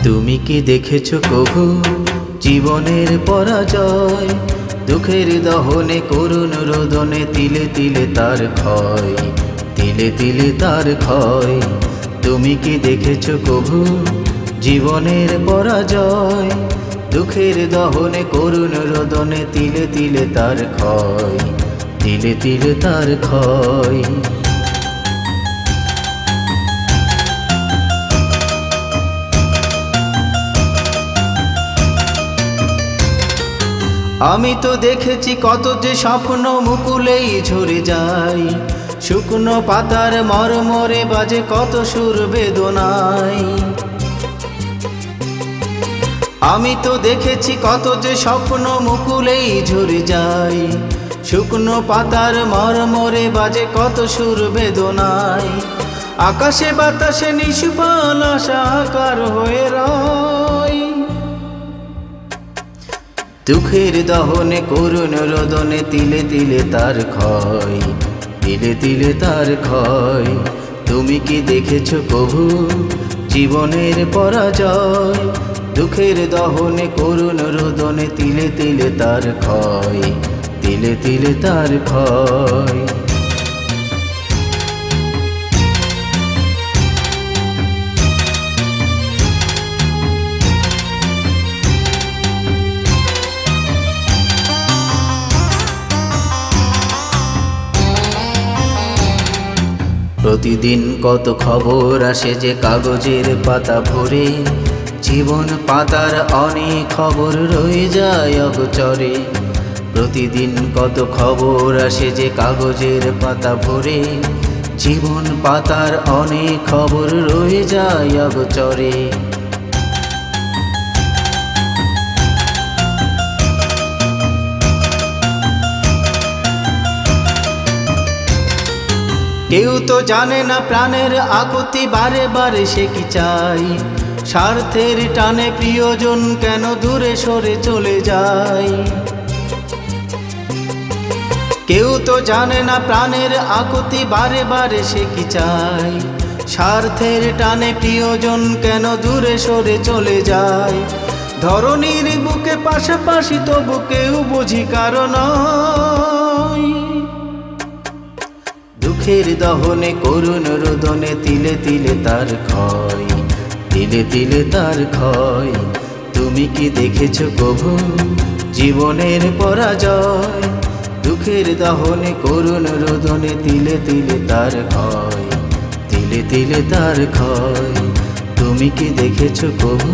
তুমি কি দেখেছো কভু জীবনের পরাজয়? দুঃখের দহনে করুণ রোদনে তিলে তিলে তার ক্ষয়, তিলে তিলে তার ক্ষয়। তুমি কি দেখেছো কভু জীবনের পরাজয়? দুঃখের দহনে করুণ রোদনে তিলে তিলে তার ক্ষয়, তিলে তিলে তার ক্ষয়। আমি তো দেখেছি কত যে স্বপ্ন মুকুলেই ঝরে যায়, শুকনো পাতার মরমরে বাজে কত সুর বেদনায়। আমি তো দেখেছি কত যে স্বপ্ন মুকুলেই ঝরে যায়, শুকনো পাতার মরমরে বাজে কত সুর বেদনায়। আকাশে বাতাসে নিষ্ফল আশা আকার হয়ে রয়, দুঃখের দহনে করুণ রোদনে তিলে তিলে তার ক্ষয়, তিলে তিলে তার ক্ষয়। তুমি কি দেখেছো কভু জীবনের পরাজয়? দুঃখের দহনে করুণ রোদনে তিলে তিলে তার ক্ষয়, তিলে তিলে তার ক্ষয়। প্রতিদিন কত খবর আসে যে কাগজের পাতা ভরে, জীবন পাতার অনেক খবর রয়ে যায় অগোচরে। প্রতিদিন কত খবর আসে যে কাগজের পাতা ভরে, জীবন পাতার অনেক খবর রয়ে যায় অগোচরে। কেউ তো জানে না প্রাণের আকুতি বারে বারে সে কি চাই, স্বার্থের টানে প্রিয়জন কেন দূরে সরে চলে যায়। কেউ তো জানে না প্রাণের আকুতি বারে বারে সে কি চাই, স্বার্থের টানে প্রিয়জন কেন দূরে সরে চলে যায়। ধরণীর বুকে পাশাপাশি তবু কেউ বুঝি কারণ, দুঃখের দহনে করুণ রোদনে তিলে তিলে তার ক্ষয়, তিলে তিলে তার ক্ষয়। তুমি কি দেখেছো কভু জীবনের পরাজয়? দুঃখের দহনে করুণ রোদনে তিলে তিলে তার ক্ষয়, তিলে তিলে তার ক্ষয়। তুমি কি দেখেছো কভু?